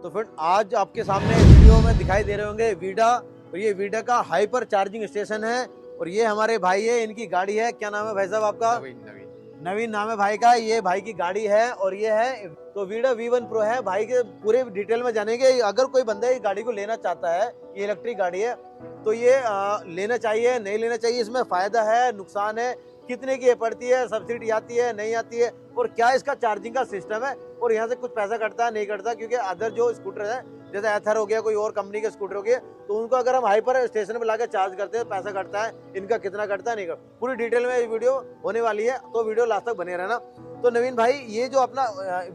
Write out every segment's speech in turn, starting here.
तो फिर आज आपके सामने वीडियो में दिखाई दे रहे होंगे वीडा, और ये वीडा का हाइपर चार्जिंग स्टेशन है। और ये हमारे भाई है, इनकी गाड़ी है। क्या नाम है भाई साहब आपका? नवीन नाम है भाई का। ये भाई की गाड़ी है और ये है तो वीडा V1 Pro है। भाई के पूरे डिटेल में जानेंगे। अगर कोई बंदा ये गाड़ी को लेना चाहता है, ये इलेक्ट्रिक गाड़ी है, तो ये लेना चाहिए नहीं लेना चाहिए, इसमें फायदा है नुकसान है, कितने की पड़ती है, सब्सिडी आती है नहीं आती है, और क्या इसका चार्जिंग का सिस्टम है, और यहाँ से कुछ पैसा कटता है नहीं कटता। क्योंकि अदर जो स्कूटर है जैसे एथर हो गया, कोई और कंपनी के स्कूटर हो गए, तो उनको अगर हम हाइपर स्टेशन पे लाके चार्ज करते हैं पैसा कटता है, इनका कितना कटता है नहीं कटता। पूरी डिटेल में ये वीडियो होने वाली है, तो वीडियो लास्ट तक बने रहना। तो नवीन भाई, ये जो अपना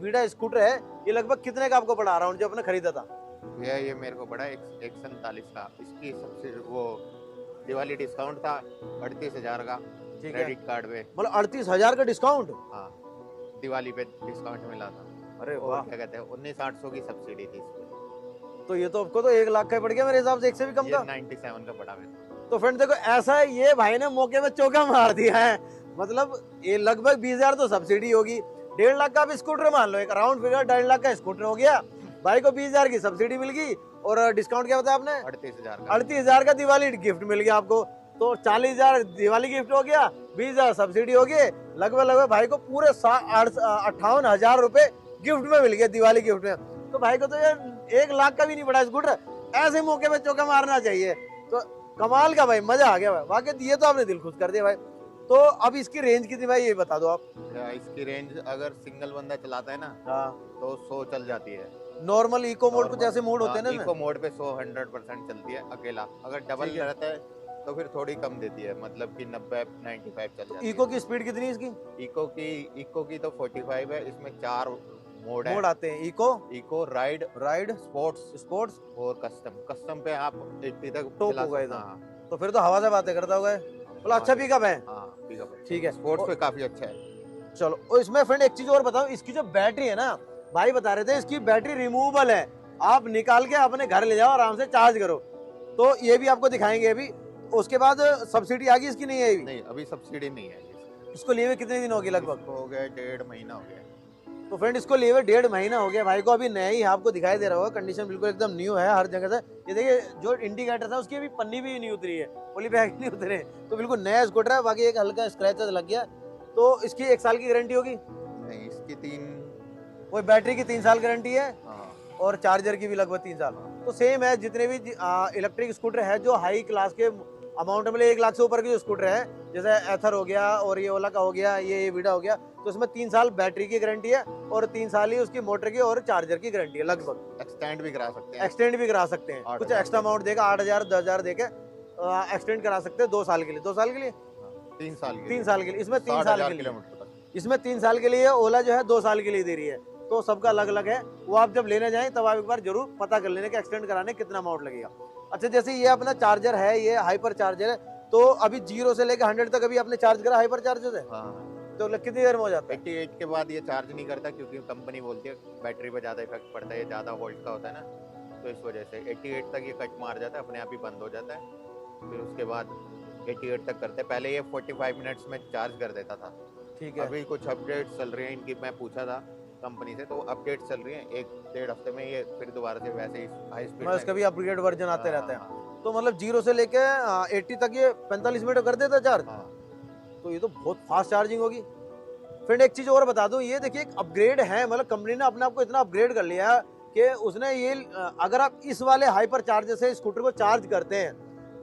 वीडा स्कूटर है, ये लगभग कितने का आपको पड़ा अराउंड जो आपने खरीदा था? भैया ये मेरे को पड़ा 147 का। इसकी सबसे वो दिवाली डिस्काउंट था 38,000 का क्रेडिट कार्ड पे। मतलब 38,000 का डिस्काउंट? हाँ, दिवाली पे डिस्काउंट मिला था। अरे और क्या कहते हैं 19,800 की सब्सिडी थी इसमें। तो ये तो आपको तो 1 लाख का पड़ गया मेरे हिसाब से, एक से भी कम का। 97 का पड़ा मेरे। तो फ्रेंड देखो, ऐसा है, ये भाई ने मौके पे चौका मार दिया है। मतलब ये लगभग 20,000 तो सब्सिडी होगी, 1.5 लाख का भी स्कूटर मान लो, एक राउंड फिगर 1.5 लाख का स्कूटर हो गया। भाई को 20,000 की सब्सिडी मिल गई, और डिस्काउंट क्या बताया आपने? 38,000 का दिवाली गिफ्ट मिल गया आपको। तो 40,000 दिवाली गिफ्ट हो गया, 20,000 सब्सिडी हो गई, लगभग भाई को पूरे 58,000 रुपए गिफ्ट में मिल गया, दिवाली गिफ्ट में। तो भाई को तो यार 1 लाख का भी नहीं पड़ा स्कूटर। ऐसे मौके पे चौका मारना चाहिए। तो कमाल का भाई, मजा आ गया भाई वाकई, ये तो आपने दिल खुश कर दिया भाई। तो अब इसकी रेंज कितनी भाई ये बता दो आप? इसकी रेंज अगर सिंगल बंदा चलाता है ना, हाँ, तो 100 चल जाती है। नॉर्मल इको मोड कुछ ऐसे मोड होते हैं ना, इको मोड पे 100% चलती है अकेला। अगर डबल रहता है तो फिर थोड़ी कम देती है, मतलब कि 90-95 चल जाती है। इको की स्पीड कितनी है इसकी? इको की तो 45 है। इसमें 4 मोड आते हैं, इको, राइड, स्पोर्ट्स और कस्टम पे आप 80 तक चला सकते हैं। तो फिर तो हवा से बातें करता होगा। मतलब अच्छा पिकअप है। ठीक है, स्पोर्ट्स पे काफी अच्छा है। चलो, और इसमें फ्रेंड एक चीज और बताऊं, इसकी जो बैटरी है ना, भाई बता रहे थे इसकी बैटरी रिमूवेबल है, आप निकाल के अपने घर ले जाओ, आराम से चार्ज करो। तो ये भी आपको दिखाएंगे अभी। उसके बाद सब्सिडी आ गई इसकी? नहीं है नहीं, अभी सब्सिडी नहीं है। इसको लिए हुए कितने दिन हो गए? लगभग हो गया 1.5 महीना हो गया। तो फ्रेंड इसको लिए हुए 1.5 महीना हो गया भाई को। अभी नया ही आपको दिखाई दे रहा होगा, कंडीशन बिल्कुल एकदम न्यू है हर जगह से। ये देखिए, जो इंडिकेटर था उसकी अभी पन्नी भी नहीं उतरी है, पॉली बैग नहीं उतरे, तो बिल्कुल नया स्कूटर है। बाकी एक हल्का स्क्रैचेस लग गया। तो इसकी 1 साल की गारंटी होगी? नहीं, इसकी 3। वो बैटरी की 3 साल गारंटी है, और चार्जर की भी लगभग 3 साल। तो सेम है जितने भी इलेक्ट्रिक स्कूटर है जो हाई क्लास के अमाउंट में, 1 लाख से ऊपर के जो स्कूटर है, जैसे एथर हो गया और ये ओला का हो गया, ये वीडा हो गया, तो इसमें 3 साल बैटरी की गारंटी है, और 3 साल ही उसकी मोटर की और चार्जर की गारंटी है लगभग। एक्सटेंड भी करा सकते हैं, कुछ एक्स्ट्रा अमाउंट देगा, 8,000 10,000 देके एक्सटेंड करा सकते हैं 2 साल के लिए। 2 साल के लिए 3 साल के लिए। इसमें 3 साल के लिए, इसमें 3 साल के लिए। ओला जो है 2 साल के लिए दे रही है। तो सबका अलग अलग है, वो आप जब लेने जाएं तब आप एक बार जरूर पता कर लेने के एक्सटेंड कराने कितना अमाउंट लगेगा। अच्छा, जैसे ये अपना चार्जर है, ये हाइपर चार्जर है, तो अभी 0 से लेकर 100 तक अभी आपने चार्ज करा हाइपर चार्जर से? तो कितनी देर में हो जाता है? 88 के बाद ये चार्ज नहीं करता, क्योंकि कंपनी बोलती है बैटरी पे ज्यादा इफेक्ट पड़ता है, ये ज्यादा वोल्ट का होता है ना, तो इस वजह से 88 तक ये कट मार जाता है, अपने आप ही बंद हो जाता है। फिर उसके बाद 88 तक करते हैं। पहले ये 45 मिनट्स में चार्ज कर देता था। ठीक है, अभी कुछ अपडेट चल रही है इनकी, मैं पूछा था कंपनी से, तो अपडेट चल रही है 1-1.5 हफ्ते में ये फिर दोबारा से वैसे ही हाई स्पीड में इसका भी अपग्रेड वर्जन आते रहते हैं। तो मतलब 0 से लेके 80 तक ये 45 मिनट कर देता चार्ज। तो ये तो बहुत फास्ट चार्जिंग होगी। फ्रेंड एक चीज और बता दूं, ये देखिए एक अपग्रेड है, मतलब कंपनी ने अपने आप को इतना अपग्रेड कर लिया कि उसने ये, अगर आप इस वाले हाइपर चार्जर से स्कूटर को चार्ज करते हैं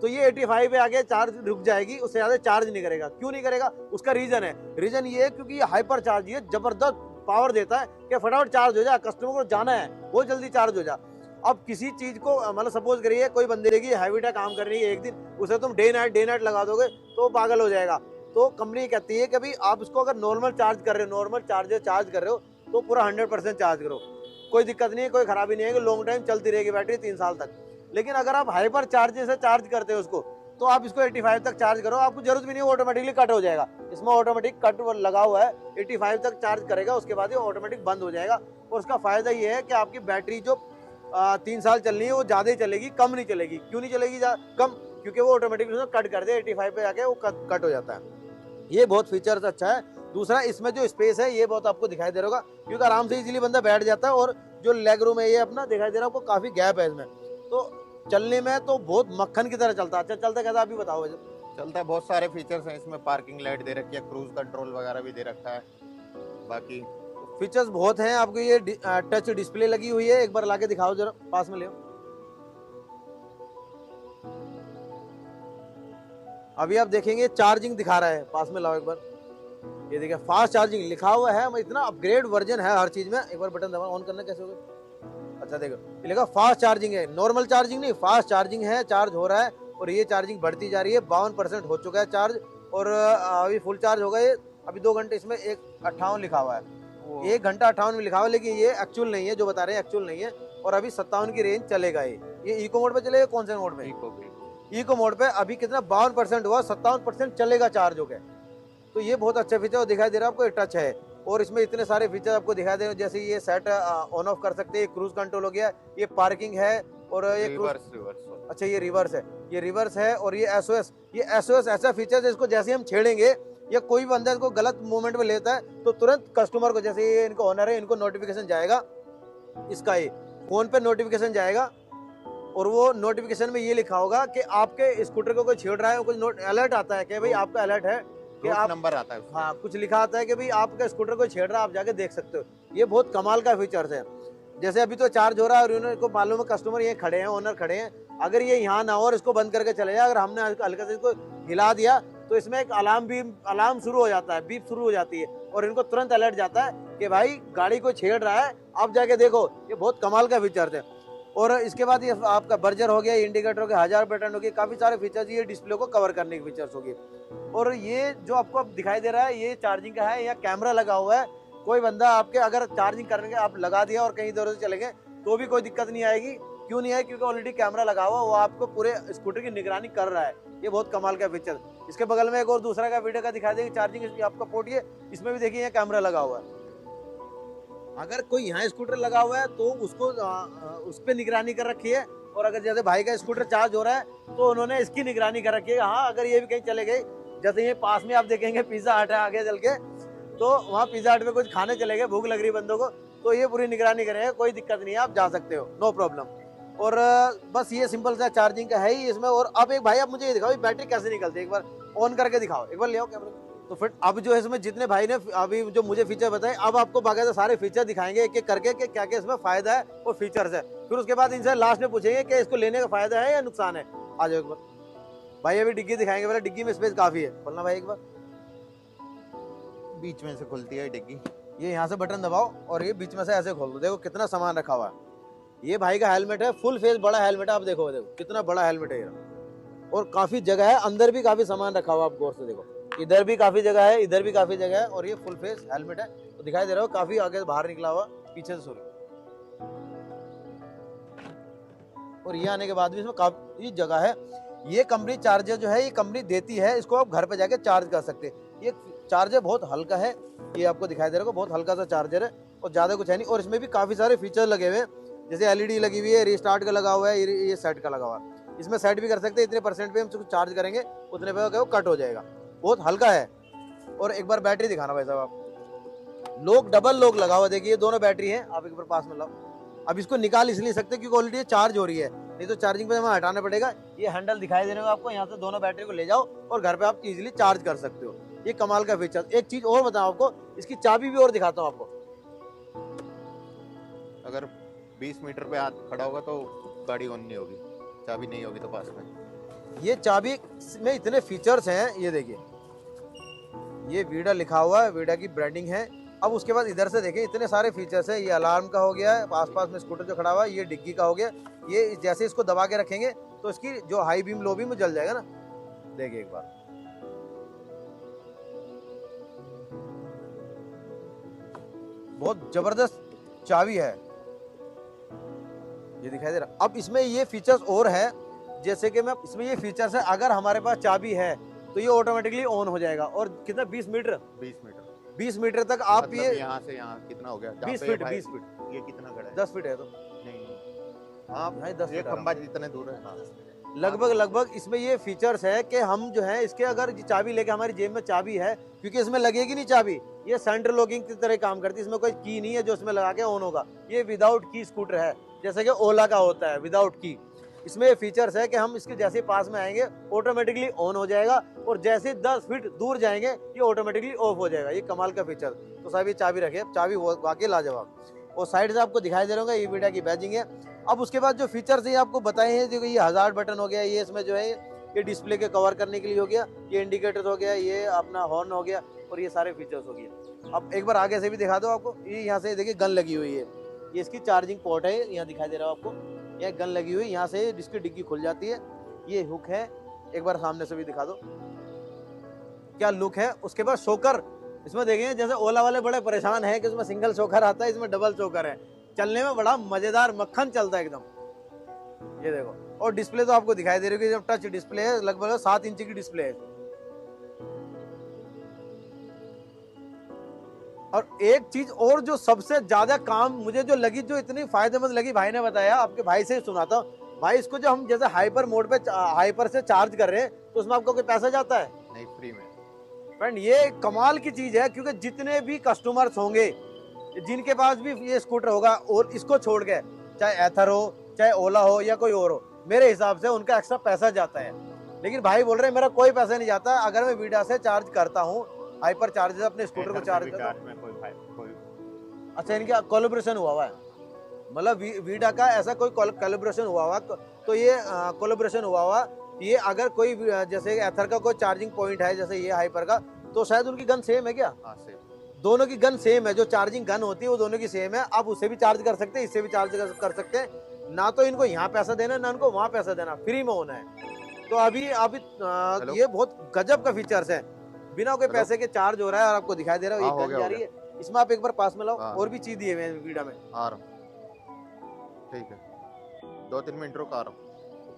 तो ये 85 पे आके चार्ज रुक जाएगी, उससे ज्यादा चार्ज नहीं करेगा। क्यों नहीं करेगा? उसका रीजन ये है क्योंकि ये हाइपर चार्ज ये जबरदस्त पावर देता है कि फटाफट चार्ज हो जाए, कस्टमर को जाना है वो जल्दी चार्ज हो जाए। अब किसी चीज को मतलब सपोज करिए कोई बंदे की हैबिट काम कर रही है एक दिन, उसे तुम डे नाइट लगा दोगे तो पागल हो जाएगा। तो कंपनी कहती है कि भाई आप इसको अगर नॉर्मल चार्ज कर रहे हो, नॉर्मल चार्ज कर रहे हो, तो पूरा 100% चार्ज करो, कोई दिक्कत नहीं है, कोई खराबी नहीं है, कि लॉन्ग टाइम चलती रहेगी बैटरी 3 साल तक। लेकिन अगर आप हाइपर चार्जर से चार्ज करते हो उसको, तो आप इसको 85 तक चार्ज करो, आपको जरूरत भी नहीं है, ऑटोमेटिकली कट हो जाएगा। इसमें ऑटोमेटिक कट लगा हुआ है, 85 तक चार्ज करेगा, उसके बाद ये ऑटोमेटिक बंद हो जाएगा। और उसका फायदा ये है कि आपकी बैटरी जो 3 साल चलनी है वो ज्यादा ही चलेगी, कम नहीं चलेगी। क्यों नहीं चलेगी कम? क्योंकि वो ऑटोमेटिकली कट कर दे, 85 पे जाके वो कट हो जाता है। ये बहुत फीचर्स अच्छा है। दूसरा, इसमें जो स्पेस है ये बहुत आपको दिखाई दे रहा होगा, क्योंकि आराम से इजीली बंदा बैठ जाता है, और जो लेग रूम है ये अपना दिखाई दे रहा है आपको, काफी गैप है इसमें, तो चलने में तो बहुत मक्खन की तरह चलता है। अच्छा चलता कैसा आप भी बताओ वैसे। चलता है, बहुत सारे फीचर्स हैं इसमें, पार्किंग लाइट दे रखी है, क्रूज कंट्रोल वगैरह भी दे रखा है। बाकी फीचर्स बहुत हैं आपको। ये टच डिस्प्ले लगी हुई है, एक बार लाके दिखाओ जरा, पास में ले आओ। अभी आप देखेंगे चार्जिंग दिखा रहा है, पास में लाओ एक बार। ये देखिए फास्ट चार्जिंग लिखा हुआ है, इतना अपग्रेड वर्जन है हर चीज में। एक बार बटन दबाओ, ऑन करना कैसे होगा। अच्छा देखो ये लिखा फास्ट चार्जिंग है, नॉर्मल चार्जिंग नहीं, फास्ट चार्जिंग है, चार्ज हो रहा है और ये चार्जिंग बढ़ती जा रही है। 52% हो चुका है चार्ज और अभी फुल चार्ज होगा ये। अभी 2 घंटे इसमें 1:58 लिखा हुआ है, 1 घंटा 58 में लिखा हुआ है, लेकिन ये एक्चुअल नहीं है, जो बता रहे हैं एक्चुअल नहीं है। और अभी 57 की रेंज चलेगा ये इको मोड पे चलेगा। कौन से मोड में? इको मोड पे अभी कितना 52% हुआ, 57% चलेगा चार्ज हो गया। तो ये बहुत अच्छा फीचर दिखाई दे रहा है आपको। टच है और इसमें इतने सारे फीचर आपको दिखाई दे रहे हैं, जैसे ये सेट ऑन ऑफ कर सकते हैं, क्रूज कंट्रोल हो गया, ये पार्किंग है और ये रिवर्स। अच्छा ये रिवर्स है, ये रिवर्स है और ये एसओएस। ये एसओएस ऐसा फीचर है, इसको जैसे हम छेड़ेंगे या कोई बंदा इसको गलत मूवमेंट में लेता है तो तुरंत कस्टमर को, जैसे ये इनको ऑनर है, इनको नोटिफिकेशन जाएगा इसका, ये फोन पे नोटिफिकेशन जाएगा और वो नोटिफिकेशन में ये लिखा होगा कि आपके स्कूटर को कोई छेड़ रहा है, कुछ अलर्ट आता है कि भाई आपका अलर्ट है कि आप नंबर आता है, हाँ कुछ लिखा आता है कि भाई आपका स्कूटर कोई छेड़ रहा है, आप जाके देख सकते हो। ये बहुत कमाल का फीचर्स है। जैसे अभी तो चार्ज हो रहा है और उनको मालूम है, कस्टमर ये खड़े हैं, ओनर खड़े हैं, अगर ये यहाँ ना हो और इसको बंद करके चले जाए, अगर हमने हल्का से इसको हिला दिया तो इसमें एक अलार्म शुरू हो जाता है, बीप शुरू हो जाती है और इनको तुरंत अलर्ट जाता है कि भाई गाड़ी को छेड़ रहा है, आप जाके देखो। ये बहुत कमाल का फीचर है। और इसके बाद ये आपका बर्जर हो गया, इंडिकेटर हो गया, 1000 बटन हो गया, काफी सारे फीचर्स ये डिस्प्ले को कवर करने के फीचर्स हो गए। और ये जो आपको अब दिखाई दे रहा है ये चार्जिंग का है, यहाँ कैमरा लगा हुआ है। कोई बंदा आपके अगर चार्जिंग करने के आप लगा दिया और कहीं इधर से चले गए तो भी कोई दिक्कत नहीं आएगी। क्यों नहीं आएगी? क्योंकि ऑलरेडी कैमरा लगा हुआ, वो आपको पूरे स्कूटर की निगरानी कर रहा है। ये बहुत कमाल का फीचर। इसके बगल में एक और दूसरा का वीडियो का दिखा देंगे, चार्जिंग आपका पोर्ट, ये इसमें भी देखिए यहाँ कैमरा लगा हुआ है। अगर कोई यहाँ स्कूटर लगा हुआ है तो उसको उस पर निगरानी कर रखी है, और अगर जैसे भाई का स्कूटर चार्ज हो रहा है तो उन्होंने इसकी निगरानी कर रखी है। हाँ अगर ये भी कहीं चले गए, जैसे ये पास में आप देखेंगे पिज्जा हट है आगे चल के, तो वहाँ पिज्जा हट में कुछ खाने चले गए, भूख लग रही बंदों को, तो ये पूरी निगरानी करेंगे, कोई दिक्कत नहीं है, आप जा सकते हो, नो प्रॉब्लम। और बस ये सिंपल सा चार्जिंग का है ही इसमें। और अब एक भाई आप मुझे ये दिखाओ बैटरी कैसे निकलती है, एक बार ऑन करके दिखाओ, एक बार ले आओ कैमरा। तो फिर अब जो है इसमें जितने भाई ने अभी जो मुझे फीचर बताए, अब आपको बाकायदा सारे फीचर दिखाएंगे एक एक करके कि क्या क्या इसमें फायदा है और फीचर्स है। फिर उसके बाद इनसे लास्ट में पूछेंगे कि इसको लेने का फायदा है या नुकसान है। आ जाओ एक बार भाई, अभी डिग्गी दिखाएंगे, पहले डिग्गी में स्पेस काफी है, बोलना भाई एक बार। बीच में से खुलती है डिग्गी, ये यहाँ से बटन दबाओ और ये बीच में से ऐसे खोल दो, देखो कितना सामान रखा हुआ है। ये भाई का हेलमेट है, फुल फेस बड़ा हेलमेट है, आप देखो देखो कितना बड़ा हेलमेट है ये, और काफी जगह है, अंदर भी काफी सामान रखा हुआ, आप गौर से देखो, इधर भी काफी जगह है, इधर भी काफी जगह है। और ये फुल फेस हेलमेट है, तो दिखाई दे रहा हो काफी आगे बाहर निकला हुआ, पीछे से सॉरी। और ये आने के बाद भी इसमें काफी जगह है। ये कंपनी चार्जर जो है ये कंपनी देती है, इसको आप घर पे जाके चार्ज कर सकते हैं। ये चार्जर बहुत हल्का है, ये आपको दिखाई दे रहा है, बहुत हल्का सा चार्जर है और ज्यादा कुछ है नहीं। और इसमें भी काफी सारे फीचर लगे हुए हैं, जैसे एलईडी लगी हुई है, रिस्टार्ट का लगा हुआ है, ये सेट का लगा हुआ है। इसमें सेट भी कर सकते हैं, इतने परसेंट पे हम इसको चार्ज करेंगे उतने पे वो कट हो जाएगा, बहुत हल्का है। और एक बार बैटरी दिखाना भाई साहब आप, डबल लोग लगा हुआ, देखिए दोनों बैटरी है, आप एक बार पास में लाओ। अब इसको निकाल इसलिए सकते क्योंकि ऑलरेडी चार्ज हो रही है, नहीं तो चार्जिंग पे हमें हटाना पड़ेगा। ये हैंडल दिखाई दे रहा है आपको, यहाँ से दोनों बैटरी को ले जाओ और घर पे आप इजीली चार्ज कर सकते हो। ये कमाल का फीचर। एक चीज और बताऊं आपको, इसकी चाबी भी और दिखाता हूँ आपको। अगर 20 मीटर पे हाथ खड़ा होगा तो गाड़ी ऑन नहीं होगी, चाबी नहीं होगी तो पास में। ये चाबी में इतने फीचर्स हैं, ये देखिए, ये वीडा लिखा हुआ है, वीडा की ब्रांडिंग है। अब उसके बाद इधर से देखें इतने सारे फीचर्स है। ये अलार्म का हो गया है, आसपास में स्कूटर जो खड़ा हुआ है, ये डिग्गी का हो गया। ये जैसे इसको दबा के रखेंगे तो इसकी जो हाई बीम लो बीम जल जाएगा ना, देखिए एक बार, बहुत जबरदस्त चाबी है, ये दिखाई दे रहा। अब इसमें ये फीचर्स और है, जैसे कि मैं इसमें ये फीचर्स है, अगर हमारे पास चाबी है तो ये ऑटोमेटिकली ऑन हो जाएगा। और कितना 20 मीटर 20 मीटर तक आप मतलब ये यहाँ से यहाँ कितना हो गया, 20 फीट 20 फीट ये कितना खड़ा है, 10 फीट है तो नहीं आप यहाँ 10 ये फीट खंबा जितने दूर है। हाँ। लगभग इसमें ये फीचर्स है कि हम जो है इसके अगर चाबी लेके, हमारी जेब में चाबी है, क्योंकि इसमें लगेगी नहीं चाबी, ये सेंट्रल लॉकिंग की तरह काम करती है, इसमें कोई की नहीं है जो इसमें लगा के ऑन होगा। ये विदाउट की स्कूटर है, जैसे कि ओला का होता है विदाउट की। इसमें ये फीचर्स है कि हम इसके जैसे पास में आएंगे ऑटोमेटिकली ऑन हो जाएगा, और जैसे 10 फीट दूर जाएंगे ये ऑटोमेटिकली ऑफ हो जाएगा। ये कमाल का फीचर। तो साहब ये चाबी रखे, चाबी वाकई लाजवाब। और साइड से आपको दिखाई दे रहा होगा ये वीडियो की बैजिंग है। अब उसके बाद जो फीचर्स ये आपको बताए हैं, जो ये हज़ार्ड बटन हो गया, ये इसमें जो है ये डिस्प्ले के कवर करने के लिए हो गया, ये इंडिकेटर हो गया, ये अपना हॉर्न हो गया, और ये सारे फीचर्स हो गए। अब एक बार आगे से भी दिखा दो आपको, ये यहाँ से देखिए गन लगी हुई है, ये इसकी चार्जिंग पोर्ट है, यहाँ दिखाई दे रहा है आपको, ये गन लगी हुई, यहाँ से इसकी डिग्गी खुल जाती है, ये हुक है। एक बार सामने से भी दिखा दो क्या लुक है। उसके बाद शोकर इसमें देखेंगे, जैसे ओला वाले बड़े परेशान है कि इसमें सिंगल शोकर आता है, इसमें डबल शोकर है, चलने में बड़ा मजेदार मक्खन चलता है एकदम। ये देखो, और डिस्प्ले तो आपको दिखाई दे रही है, जब टच डिस्प्ले है, लगभग 7 इंच की डिस्प्ले है। और एक चीज और जो सबसे ज्यादा काम मुझे जो लगी, जो इतनी फायदेमंद लगी, भाई ने बताया, आपके भाई से सुना था भाई, इसको जो हम जैसे हाइपर मोड पे हाइपर से चार्ज कर रहे हैं तो उसमें आपको कोई पैसा जाता है? नहीं, फ्री में। फ्रेंड ये कमाल की चीज है, क्योंकि जितने भी कस्टमर्स होंगे जिनके पास भी ये स्कूटर होगा, और इसको छोड़ के चाहे एथर हो, चाहे ओला हो या कोई और हो, मेरे हिसाब से उनका एक्स्ट्रा पैसा जाता है। लेकिन भाई बोल रहे हैं मेरा कोई पैसा नहीं जाता अगर मैं वीडा से चार्ज करता हूँ, हाइपर चार्जर अपने स्कूटर को चार्ज करता हूँ। अच्छा, इनका कोलैबोरेशन हुआ है, मतलब वीडा का ऐसा कोई कोलैबोरेशन हुआ, तो ये कोलैबोरेशन हुआ, ये अगर कोई जैसे एथर का कोई चार्जिंग पॉइंट है, जैसे ये हाइपर का, तो शायद उनकी गन सेम है क्या? हाँ, सेम। दोनों की गन सेम है, जो चार्जिंग गन होती है वो दोनों की सेम है। आप उससे भी चार्ज कर सकते हैं, इससे भी चार्ज कर सकते हैं, ना तो इनको यहाँ पैसा देना, ना इनको वहाँ पैसा देना, फ्री में होना है। तो अभी ये बहुत गजब का फीचर्स है, बिना कोई पैसे के चार्ज हो रहा है, और आपको दिखाई दे रहा है ये गन जा रही है। इसमें आप एक बार पास में लाओ, और भी चीज दिए हुए हैं वीडियो में, आ रहा हूं, ठीक है, 2-3 मिनट रुक, आ रहा हूं।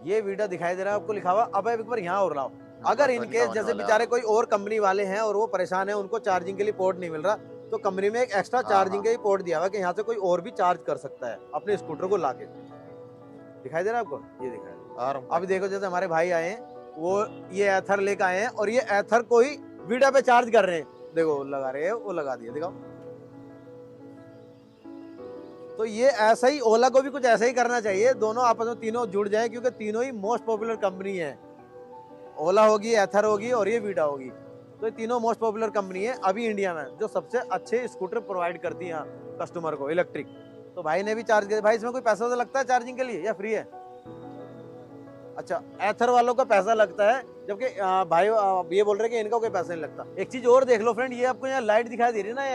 ये वीडियो दिखाई दे रहा है आपको लिखा हुआ। अब एक बार यहाँ और लाओ, अगर इनके जैसे बेचारे कोई और कंपनी वाले हैं और वो परेशान है, उनको चार्जिंग के लिए पोर्ट नहीं मिल रहा, तो कंपनी में एक एक्स्ट्रा चार्जिंग के लिए पोर्ट दिया हुआ कि यहाँ से कोई और भी चार्ज कर सकता है अपने स्कूटर को लाके। दिखाई दे रहा है आपको? ये दिखाई आ रहा हूँ। अभी देखो, जैसे हमारे भाई आए हैं, वो ये एथर लेकर आए हैं, और ये एथर को ही वीडा पे चार्ज कर रहे हैं। देखो लगा रहे हैं, वो लगा दिया, दिखाओ। तो ये ऐसा ही ओला को भी कुछ ऐसा ही करना चाहिए, दोनों आपस में तीनों जुड़ जाए, क्योंकि तीनों ही मोस्ट पॉपुलर कंपनी है। ओला होगी, एथर होगी, और ये वीडा होगी, तो ये तीनों मोस्ट पॉपुलर कंपनी है अभी इंडिया में, जो सबसे अच्छे स्कूटर प्रोवाइड करती है कस्टमर को इलेक्ट्रिक। तो भाई ने भी चार्ज किया। भाई इसमें कोई पैसा तो लगता है चार्जिंग के लिए या फ्री है? अच्छा, एथर वालों का पैसा लगता है, जबकि भाई ये बोल रहे हैं कि इनका कोई पैसा नहीं लगता। एक चीज और देख लो फ्रेंड, ये आपको यहाँ लाइट दिखाई दे रही है ना,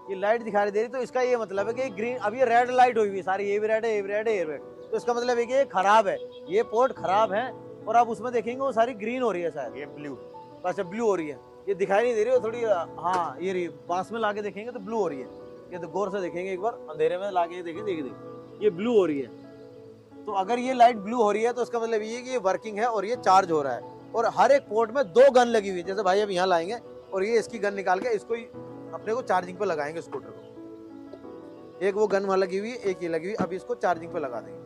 ये लाइट दिखाई दे रही, तो इसका ये मतलब है कि ग्रीन, अभी ये रेड लाइट हुई हुई सारी, ये भी रेड है, ये भी रेड है, ये रेड, तो इसका मतलब है कि ये खराब है, ये पोर्ट खराब है। और आप उसमें देखेंगे वो सारी ग्रीन हो रही है, शायद ये ब्लू। अच्छा, ब्लू हो रही है, ये दिखाई नहीं दे रही है थोड़ी, हाँ ये रही, पास में लाके देखेंगे तो ब्लू हो रही है। ये तो गौर से देखेंगे एक बार, अंधेरे में लाके देखेंगे, देखिए ये ब्लू हो रही है। तो अगर ये लाइट ब्लू हो रही है तो इसका मतलब ये कि ये वर्किंग है और ये चार्ज हो रहा है। और हर एक पोर्ट में 2 गन लगी हुई है, जैसे भाई अब यहाँ लाएंगे और ये इसकी गन निकाल के इसको अपने को चार्जिंग पे लगाएंगे स्कूटर को। एक वो गन वहां लगी हुई है, एक ये लगी हुई, अभी इसको चार्जिंग पे लगा देंगे।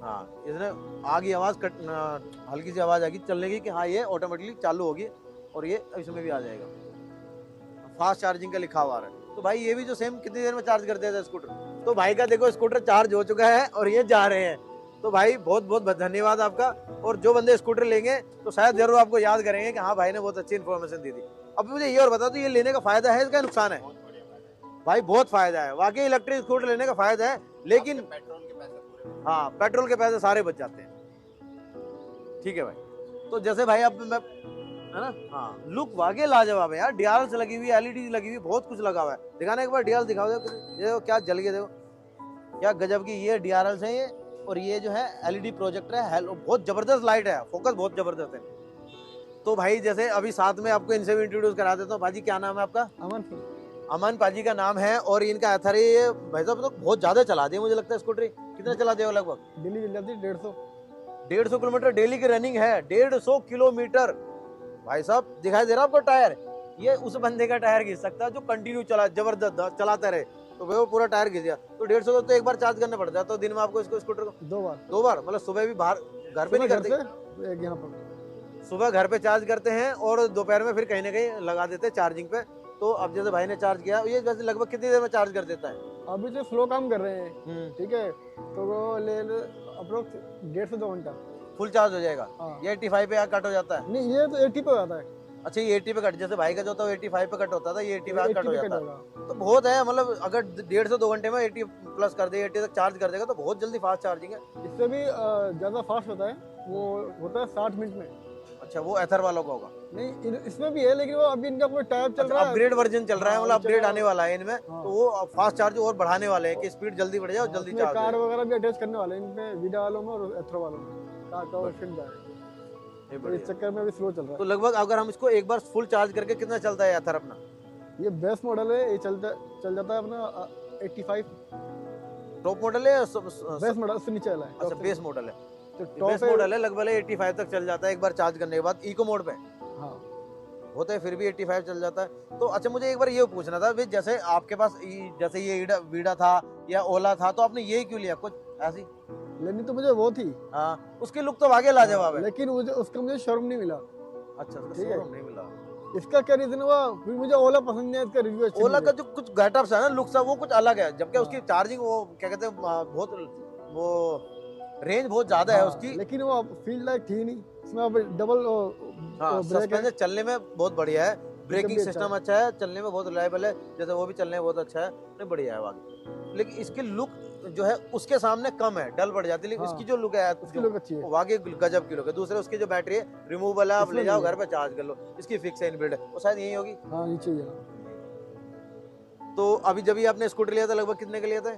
हाँ, इसने आगे आवाज हल्की सी आवाज आएगी चलने की कि हाँ ये ऑटोमेटिकली चालू होगी, और ये इसमें भी आ जाएगा, फास्ट चार्जिंग का लिखा हुआ है। तो भाई ये भी जो सेम कितनी देर में चार्ज कर देता है स्कूटर। तो भाई का देखो स्कूटर चार्ज हो चुका है और ये जा रहे हैं। तो भाई बहुत बहुत धन्यवाद आपका। और जो बंदे स्कूटर लेंगे तो शायद जरूर आपको याद करेंगे कि हाँ भाई ने बहुत अच्छी इन्फॉर्मेशन दी थी। अब मुझे ये और बता दो, ये लेने का फायदा है, इसका नुकसान है? भाई बहुत फायदा है, वाकई इलेक्ट्रिक स्कूटर लेने का फायदा है, लेकिन पेट्रोल के पैसे पूरे, हाँ पेट्रोल के पैसे सारे बच जाते हैं। ठीक है भाई, तो जैसे भाई अब मैं है ना, हाँ लुक वाकई लाजवाब है यार, डीआरएल्स लगी हुई, एलईडी लगी हुई, बहुत कुछ लगा हुआ है। दिखाना एक बार डीआरएल दिखाओ, देखो क्या जल गया, देखो क्या गजब की ये डीआरएल्स है ये। और ये जो है एलईडी प्रोजेक्टर है, बहुत जबरदस्त लाइट है, फोकस बहुत जबरदस्त है। तो भाई जैसे अभी साथ में आपको इनसे भी इंट्रोड्यूस करा देता हूँ। भाजी क्या नाम है आपका? अमन। अमन पाजी का नाम है। और इनका एथर ये भाई साहब तो बहुत ज्यादा चला दिए मुझे लगता है स्कूटरी। कितना चला दिया लगभग? डेली चल जाती है 150 किलोमीटर डेली की रनिंग है, 150 किलोमीटर। भाई साहब दिखाई दे रहा है आपको टायर? ये उस बंदे का टायर घिस सकता है जो कंटिन्यू चला, जबरदस्त चलाता रहे। तो वो पूरा टायर घिस गया। तो 150 का तो एक बार चार्ज करना पड़ता है। तो दिन में आपको इसको स्कूटर को 2 बार मतलब सुबह भी बाहर घर पे नहीं घर करते, से एक यहाँ पर सुबह घर पे चार्ज करते हैं और दोपहर में फिर कहीं ना कहीं लगा देते हैं चार्जिंग पे। तो अब जैसे भाई ने चार्ज किया, ये वैसे लगभग कितनी देर में चार्ज कर देता है? अभी जो स्लो काम कर रहे हैं, ठीक है, तो वो ले अप्रोक्स 1.5 से 2 घंटा फुल चार्ज हो जाएगा। हाँ। ये 85 पे कट हो जाता है? नहीं, ये तो 80 पे हो जाता है। अच्छा, ये 80 पे कट, जैसे भाई का जो था 85 पे कट होता था, ये 80 पे 80 कट हो पे जाता है। होगा। तो बहुत है, मतलब अगर 1.5 से 2 घंटे में 80 प्लस कर दे, 80 तक चार्ज कर देगा तो बहुत जल्दी फास्ट चार्जिंग है। इससे भी ज्यादा फास्ट होता है, वो होता है 60 मिनट में। अच्छा, वो एथर वालों का होगा? नहीं, इसमें भी है, लेकिन वो अभी इनका पूरा टाइप चल रहा है, अपग्रेड वर्जन चल रहा है, मतलब अपग्रेड आने वाला है इनमें। हाँ। तो वो फास्ट चार्ज और बढ़ाने वाले हैं कि स्पीड जल्दी बढ़ जाए और जल्दी चार्ज कार वगैरह भी अटैच करने वाले हैं इनमें, वीडा वालों में और एथरो वालों में, कार का ऑप्शन है। तो इस चक्कर में अभी स्लो चल रहा तो लगभग अगर हम इसको एक बार फुल चार्ज करके कितना चलता है एथर अपना? है। ये बेस्ट मॉडल है, ये चल जाता है अपना 85। टॉप मॉडल है? बेस्ट मॉडल से नीचे वाला है। अच्छा, बेस मॉडल है। तो बेस टॉप मॉडल है, लगभग 85 तक चल जाता है एक बार चार्ज करने के बाद। इको मोड पे हाँ होता है फिर भी 85 चल जाता है। तो अच्छा, मुझे एक बार ये पूछना था भाई, जैसे आपके पास जैसे ये वीडा था या ओला था, तो आपने ये क्यों लिया? कुछ ऐसी लेनी तो मुझे वो थी, हाँ, उसकी लुक तो आगे लाजवाब है, लेकिन उसका मुझे शोरूम नहीं मिला। अच्छा, उसका ठीक है। शोरूम नहीं मिला। इसका क्या रीजन हुआ, फिर मुझे ओला पसंद नहीं है, इसका रिव्यू अच्छा ओला नहीं का है। जो कुछ गेटअप्स है ना, लुक्स है, वो कुछ अलग है, जबकि हाँ। उसकी चार्जिंग वो क्या कहते हैं बहुत वो रेंज बहुत ज्यादा है हाँ, उसकी। लेकिन वो फील लाइक थी नहीं, इसमें अब डबल हाँ, ब्रेक है। सस्पेंशन चलने में बहुत बढ़िया है, ब्रेकिंग भी अच्छा सिस्टम अच्छा है, चलने में बहुत रिलायबल है, जैसे वो भी चलने में बहुत अच्छा है, नहीं बढ़िया है वाकई। लेकिन इसकी लुक जो है उसके सामने कम है, डल बढ़ जाती है, लेकिन हाँ, इसकी जो लुक है उसकी लुक अच्छी है। वाकई गजब की लुक है। दूसरे उसकी जो बैटरी है रिमूवेबल है, आप ले इसमें जाओ नहीं घर पे चार्ज कर लो, इसकी फिक्स है इनबिल्ट है, वो शायद यही होगी। हाँ, नीचे ही है। तो अभी जब भी आपने स्कूटर लिया था लगभग कितने का लिया था?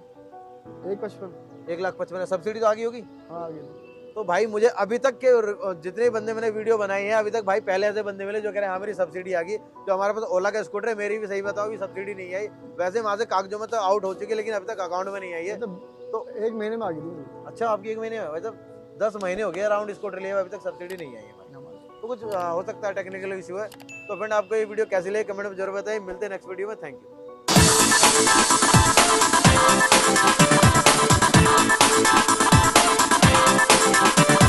1.55। 1,55,000। सब्सिडी तो आ गई होगी? हाँ, आगे तो भाई मुझे अभी तक के जितने बंदे मैंने वीडियो बनाई है अभी तक, भाई पहले ऐसे बंदे मिले जो कह रहे हैं हाँ मेरी सब्सिडी आ गई। जो हमारे पास ओला का स्कूटर है, मेरी भी सही बताओ कि सब्सिडी नहीं आई। वैसे वहां से कागजों में तो आउट हो चुकी है, लेकिन अभी तक अकाउंट में नहीं आई है। तो 1 महीने में आ गई। अच्छा, आपकी 1 महीने में? मतलब 10 महीने हो गए अराउंड स्कूटर लिए, अभी तक सब्सिडी नहीं आई है भाई। तो कुछ हो सकता है टेक्निकल इशू है। तो फ्रेंड, आपको ये वीडियो कैसी लगी कमेंट में जरूर बताइए। मिलते हैं नेक्स्ट वीडियो में। Thank you.